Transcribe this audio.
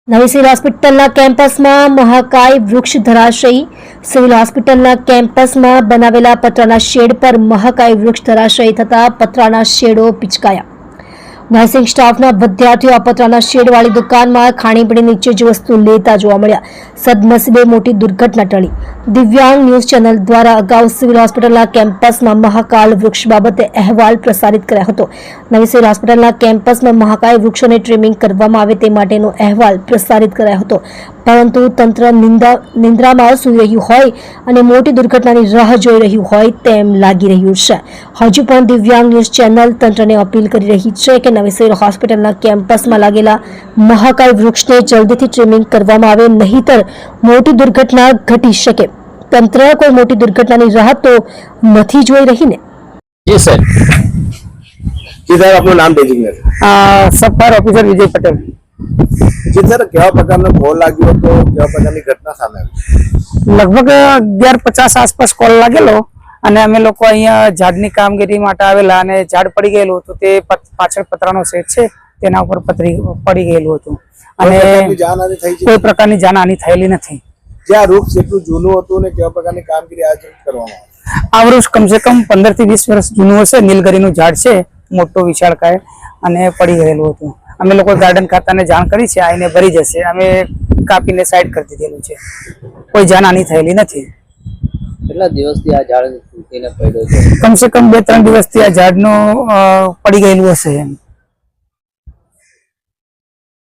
નવી સિવિલ હોસ્પિટલના કેમ્પસમાં મહાકાય વૃક્ષ ધરાશયી। સિવિલ હોસ્પિટલના કેમ્પસમાં બનાવેલા પતરાના શેડ પર મહાકાય વૃક્ષ ધરાશયી થતા પતરાના શેડો પિચકાયા। નર્સિંગ સ્ટાફના વિદ્યાર્થીઓ આ પતરાના શેડવાળી દુકાનમાં ખાણીપીણી ચીજ વસ્તુ લેતા જોવા મળ્યા। સદનસીબે મોટી દુર્ઘટના ટળી। દિવ્યાંગ ન્યૂઝ ચેનલ દ્વારા અગાઉ સિવિલ હોસ્પિટલના કેમ્પસમાં મહાકાય વૃક્ષ બાબતે અહેવાલ પ્રસારિત કર્યો હતો। નવી સિવિલ હોસ્પિટલના કેમ્પસમાં મહાકાય વૃક્ષોને ટ્રીમિંગ કરવામાં આવે તે માટેનો અહેવાલ પ્રસારિત કરાયો હતો, પરંતુ તંત્ર નિંદ્રામાં સૂઈ રહ્યું હોય અને મોટી દુર્ઘટનાની રાહ જોઈ રહ્યું હોય તેમ લાગી રહ્યું છે। હજુ પણ દિવ્યાંગ ન્યૂઝ ચેનલ તંત્રને અપીલ કરી રહી છે કે નવી સિવિલ હોસ્પિટલના કેમ્પસમાં લાગેલા મહાકાય વૃક્ષને જલ્દીથી ટ્રીમિંગ કરવામાં આવે, નહીંતર મોટી દુર્ઘટના ઘટી શકે। તંત્ર કોઈ મોટી દુર્ઘટનાની રાહ તો નથી જોઈ રહી ને। जी सर। जी सर, अपना नाम डेजिग्नेट। सब फायर ऑफिसर विजय पटेल। जी सर, केवा प्रकारનો કોલ લાગ્યો તો કેવા પ્રકારની ઘટના સામે આવી? લગભગ 11:50 આસપાસ કોલ લાગેલો અને અમે લોકો અહીંયા ઝાડની કામગીરી માટે આવેલા અને ઝાડ પડી ગયેલું હતું, તે પાછળ પતરાનો સેટ છે તેના ઉપર પડી ગયેલું હતું અને જાનહાની થઈ છે? કોઈ પ્રકારની જાનહાની થયેલી નથી। જે આ વૃક્ષ એટલું જૂનું હતું ને કેવા પ્રકારની કામગીરી આયોજન કરવામાં આ વૃક્ષ કમસે કમ 15 થી 20 વર્ષ જૂનું હશે। નીલગીરીનું ઝાડ છે, મોટો વિશાળકાય, અને પડી ગયેલું હતું। અમે લોકો ગાર્ડન ખાતાને જાણ કરી છે, આઈને ભરી જશે। અમે કાપીને સાઈડ કરી દીધેલું છે, કોઈ જાનહાની થયેલી નથી। કેટલા દિવસથી આ ઝાડ તૂટીને પડ્યો છે? કમસે કમ 2-3 દિવસથી આ ઝાડનું પડી ગયેલું હશે એમ।